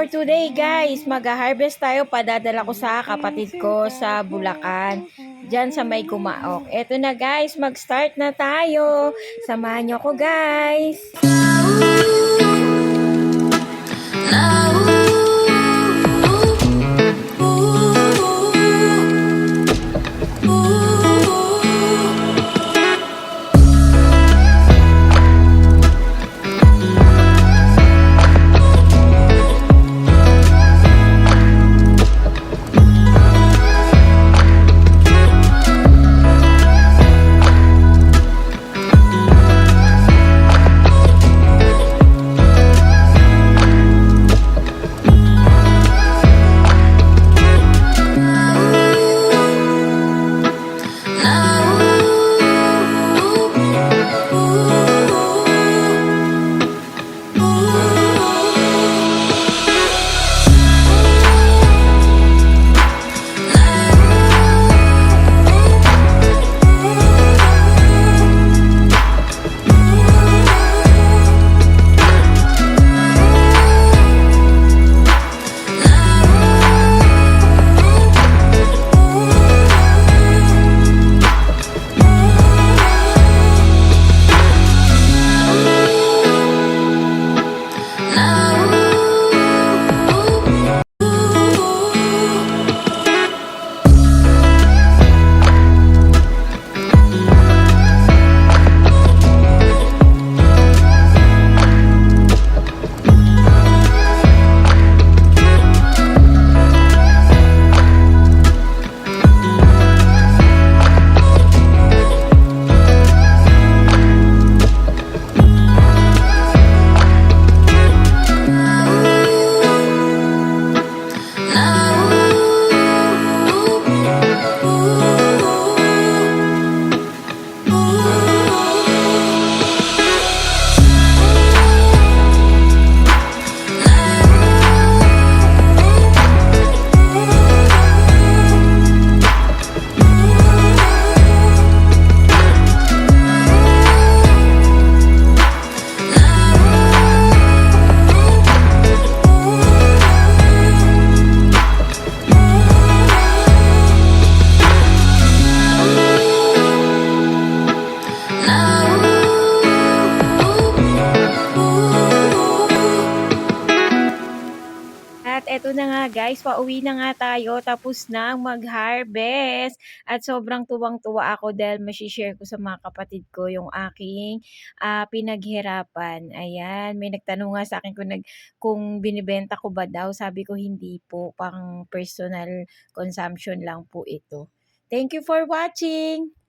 for today guys, mag-harvest tayo, padadala ko sa kapatid ko sa Bulacan, dyan sa may Kumaok. Eto na guys, mag-start na tayo. Samahan nyo ko guys. At eto na nga guys, pauwi na nga tayo, tapos na mag-harvest. At sobrang tuwang-tuwa ako dahil masishare ko sa mga kapatid ko yung aking pinaghirapan. Ayan, may nagtanong nga sa akin kung binibenta ko ba daw. Sabi ko hindi po, pang personal consumption lang po ito. Thank you for watching!